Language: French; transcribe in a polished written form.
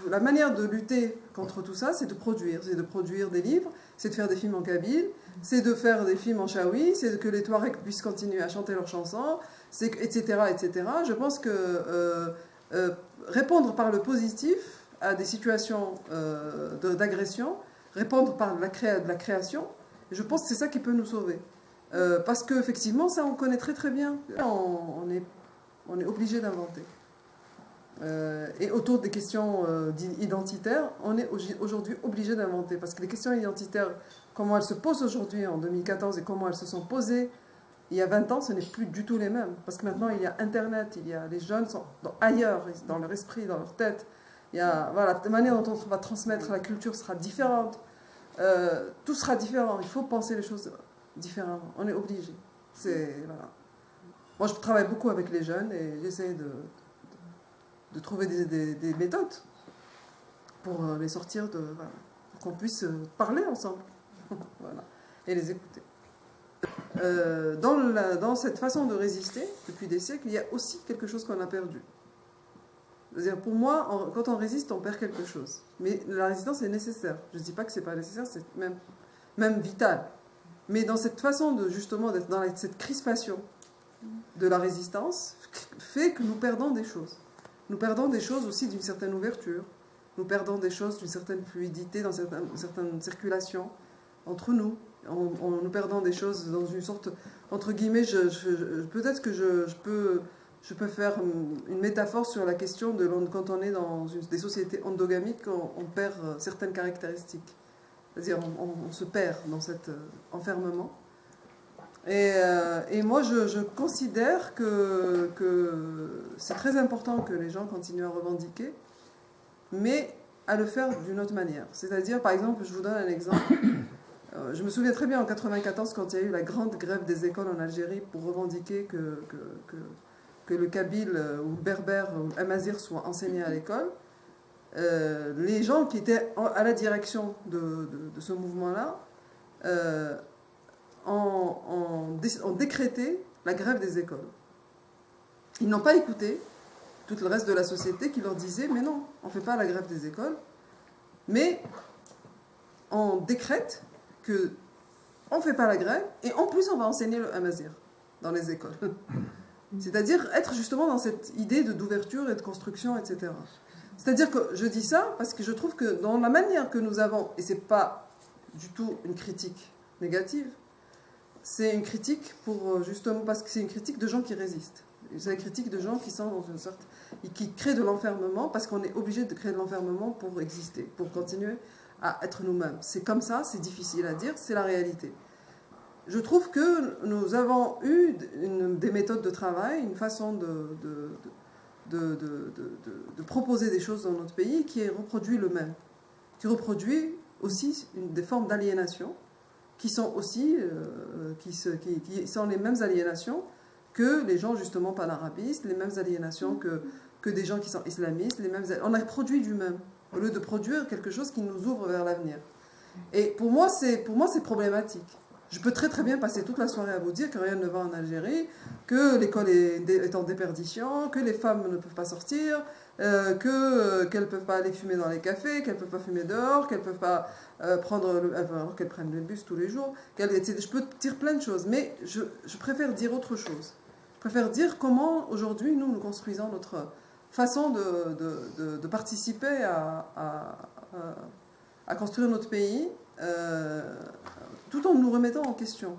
la manière de lutter contre tout ça, c'est de produire. C'est de produire des livres, c'est de faire des films en kabyle, c'est de faire des films en chaoui, c'est que les Touaregs puissent continuer à chanter leurs chansons, etc., etc. Je pense que répondre par le positif à des situations d'agression, répondre par de la création, je pense que c'est ça qui peut nous sauver. Parce qu'effectivement, ça on connaît très très bien. On est obligé d'inventer. Et autour des questions identitaires, on est aujourd'hui obligé d'inventer. Parce que les questions identitaires, comment elles se posent aujourd'hui en 2014 et comment elles se sont posées il y a 20 ans, ce n'est plus du tout les mêmes. Parce que maintenant, il y a Internet, les jeunes sont ailleurs, dans leur esprit, dans leur tête. Voilà, la manière dont on va transmettre la culture sera différente. Tout sera différent. Il faut penser les choses différemment. On est obligé. Voilà. Moi, je travaille beaucoup avec les jeunes et j'essaie de trouver des méthodes pour les sortir voilà, pour qu'on puisse parler ensemble voilà, et les écouter. Dans cette façon de résister, depuis des siècles, il y a aussi quelque chose qu'on a perdu. C'est-à-dire, pour moi, quand on résiste, on perd quelque chose. Mais la résistance est nécessaire. Je ne dis pas que ce n'est pas nécessaire, c'est même vital. Mais dans cette façon justement d'être dans cette crispation de la résistance, fait que nous perdons des choses. Nous perdons des choses aussi d'une certaine ouverture. Nous perdons des choses d'une certaine fluidité, dans certaines circulations entre nous. Nous perdons des choses dans une sorte, entre guillemets, peut-être que je peux faire une métaphore sur la question de quand on est dans des sociétés endogamiques, on perd certaines caractéristiques. C'est-à-dire on se perd dans cet enfermement. Et moi, je considère que c'est très important que les gens continuent à revendiquer, mais à le faire d'une autre manière. C'est-à-dire, par exemple, je vous donne un exemple. Je me souviens très bien en 1994, quand il y a eu la grande grève des écoles en Algérie pour revendiquer que le kabyle ou le berbère ou l'amazigh soit enseigné à l'école. Les gens qui étaient à la direction de ce mouvement-là ont décrété la grève des écoles. Ils n'ont pas écouté tout le reste de la société qui leur disait « Mais non, on ne fait pas la grève des écoles, mais on décrète qu'on ne fait pas la grève et en plus on va enseigner le amazigh dans les écoles. » C'est-à-dire être justement dans cette idée d'ouverture et de construction, etc. C'est-à-dire que je dis ça parce que je trouve que dans la manière que nous avons, et ce n'est pas du tout une critique négative, c'est une critique justement parce que c'est une critique de gens qui résistent. C'est une critique de gens qui sont dans une sorte, qui créent de l'enfermement parce qu'on est obligé de créer de l'enfermement pour exister, pour continuer à être nous-mêmes. C'est comme ça, c'est difficile à dire, c'est la réalité. Je trouve que nous avons eu des méthodes de travail, une façon de proposer des choses dans notre pays qui reproduit le même, qui reproduit aussi des formes d'aliénation qui sont aussi qui sont les mêmes aliénations que les gens justement panarabistes, les mêmes aliénations que des gens qui sont islamistes, on a produit du même au lieu de produire quelque chose qui nous ouvre vers l'avenir. Et pour moi c'est problématique. Je peux très très bien passer toute la soirée à vous dire que rien ne va en Algérie, que l'école est en déperdition, que les femmes ne peuvent pas sortir, qu'elles ne peuvent pas aller fumer dans les cafés, qu'elles ne peuvent pas fumer dehors, qu'elles ne peuvent pas alors qu'elles prennent le bus tous les jours. Je peux dire plein de choses, mais je préfère dire autre chose. Je préfère dire comment aujourd'hui nous construisons notre façon de participer à construire notre pays tout en nous remettant en question.